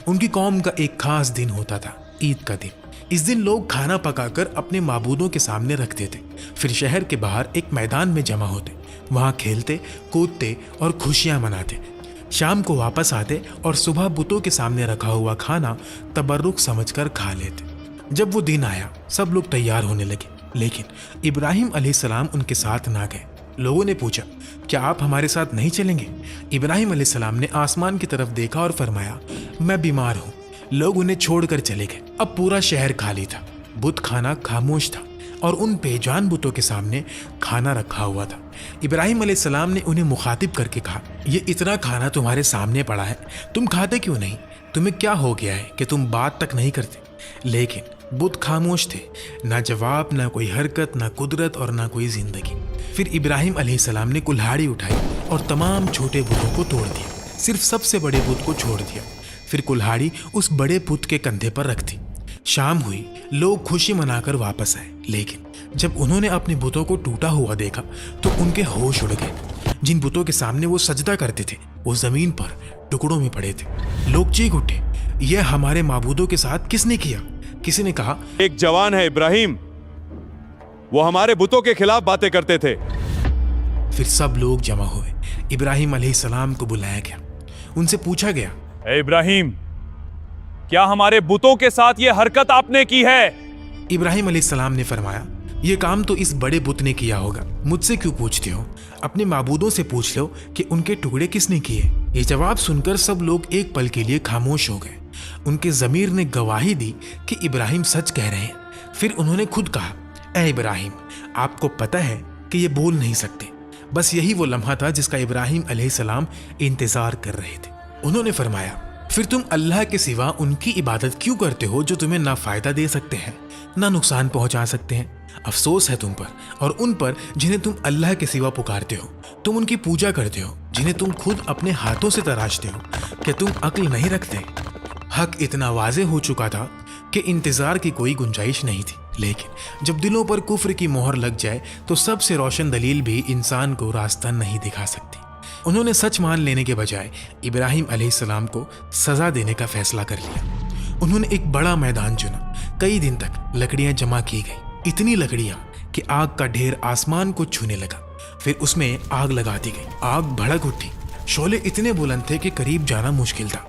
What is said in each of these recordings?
ان کی قوم کا ایک خاص دن ہوتا تھا، عید کا دن۔ اس دن لوگ کھانا پکا کر اپنے معبودوں کے سامنے رکھتے تھے، پھر شہر کے باہر ایک میدان میں جمع ہوتے، وہاں کھیلتے، کودتے اور خوشیاں مناتے۔ شام کو واپس آتے اور صبح بتوں کے سامنے رکھا ہوا کھانا تبرک سمجھ کر کھا لیتے۔ جب وہ دن آیا سب لوگ تیار ہونے لگے، لیکن ابراہیم علیہ السلام ان کے ساتھ نہ گئے۔ لوگوں نے پوچھا، کیا آپ ہمارے ساتھ نہیں چلیں گے؟ ابراہیم علیہ السلام نے آسمان کی طرف دیکھا اور فرمایا، میں بیمار ہوں۔ لوگ انہیں چھوڑ کر چلے گئے۔ اب پورا شہر خالی تھا، بت خانہ خاموش تھا اور ان بے جان بتوں کے سامنے کھانا رکھا ہوا تھا۔ ابراہیم علیہ السلام نے انہیں مخاطب کر کے کہا، یہ اتنا کھانا تمہارے سامنے پڑا ہے، تم کھاتے کیوں نہیں؟ تمہیں کیا ہو گیا ہے کہ تم بات تک نہیں کرتے؟ لیکن بت خاموش تھے، نہ جواب، نہ کوئی حرکت، نہ قدرت اور نہ کوئی زندگی۔ پھر ابراہیم علیہ السلام نے کلہاڑی اٹھائی اور تمام چھوٹے بتوں کو توڑ دیا، صرف سب سے بڑے بت کو چھوڑ دیا۔ پھر کلہاڑی اس بڑے بت کے کندھے پر رکھ دی۔ شام ہوئی، لوگ خوشی منا کر واپس آئے، لیکن جب انہوں نے اپنے بتوں کو ٹوٹا ہوا دیکھا تو ان کے ہوش اڑ گئے۔ جن بتوں کے سامنے وہ سجدہ کرتے تھے وہ زمین پر ٹکڑوں میں پڑے تھے۔ لوگ چیخ اٹھے، یہ ہمارے معبودوں کے ساتھ کس نے کیا؟ کسی نے کہا، ایک جوان ہے ابراہیم، وہ ہمارے بتوں کے خلاف باتیں کرتے تھے۔ پھر سب لوگ جمع ہوئے، ابراہیم علیہ السلام کو بلایا گیا، ان سے پوچھا گیا، اے ابراہیم، کیا ہمارے بتوں کے ساتھ یہ حرکت آپ نے کی ہے؟ ابراہیم علیہ السلام نے فرمایا، یہ کام تو اس بڑے بت نے کیا ہوگا، مجھ سے کیوں پوچھتے ہو؟ اپنے معبودوں سے پوچھ لو کہ ان کے ٹکڑے کس نے کیے۔ یہ جواب سن کر سب لوگ ایک پل کے لیے خاموش ہو گئے۔ ان کے ضمیر نے گواہی دی کہ ابراہیم سچ کہہ رہے ہیں۔ پھر انہوں نے خود کہا، اے ابراہیم، آپ کو پتہ ہے کہ یہ بول نہیں سکتے۔ بس یہی وہ لمحہ تھا جس کا ابراہیم علیہ السلام انتظار کر رہے تھے۔ انہوں نے فرمایا، پھر تم اللہ کے سوا ان کی عبادت کیوں کرتے ہو جو تمہیں نہ فائدہ دے سکتے ہیں نہ نقصان پہنچا سکتے ہیں؟ افسوس ہے تم پر اور ان پر جنہیں تم اللہ کے سوا پکارتے ہو۔ تم ان کی پوجا کرتے ہو جنہیں تم خود اپنے ہاتھوں سے تراشتے ہو۔ کہ تم عقل نہیں رکھتے؟ حق اتنا واضح ہو چکا تھا کہ انتظار کی کوئی گنجائش نہیں تھی، لیکن جب دلوں پر کفر کی مہر لگ جائے تو سب سے روشن دلیل بھی انسان کو راستہ نہیں دکھا سکتی۔ انہوں نے سچ مان لینے کے بجائے ابراہیم علیہ السلام کو سزا دینے کا فیصلہ کر لیا۔ انہوں نے ایک بڑا میدان چنا، کئی دن تک لکڑیاں جمع کی گئی، اتنی لکڑیاں کہ آگ کا ڈھیر آسمان کو چھونے لگا۔ پھر اس میں آگ لگا دی گئی، آگ بھڑک اٹھی، شعلے اتنے بلند تھے کہ قریب جانا مشکل تھا،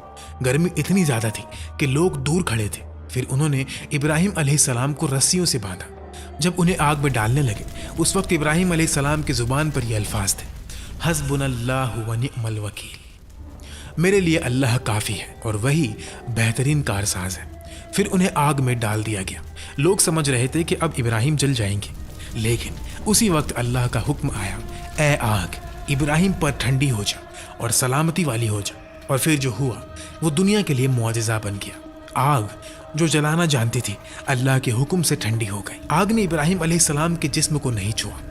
گرمی اتنی زیادہ تھی کہ لوگ دور کھڑے تھے۔ پھر انہوں نے ابراہیم علیہ السلام کو رسیوں سے باندھا۔ جب انہیں آگ میں ڈالنے لگے اس وقت ابراہیم علیہ السلام کی زبان پر یہ الفاظ تھے، حسبنا اللہ و نعم الوکیل، میرے لیے اللہ کافی ہے اور وہی بہترین کارساز ہے۔ پھر انہیں آگ میں ڈال دیا گیا۔ لوگ سمجھ رہے تھے کہ اب ابراہیم جل جائیں گے، لیکن اسی وقت اللہ کا حکم آیا، اے آگ، ابراہیم پر ٹھنڈی ہو جا اور سلامتی والی ہو جا۔ اور پھر جو ہوا وہ دنیا کے لیے معجزہ بن گیا۔ آگ جو جلانا جانتی تھی اللہ کے حکم سے ٹھنڈی ہو گئی۔ آگ نے ابراہیم علیہ السلام کے جسم کو نہیں چھوا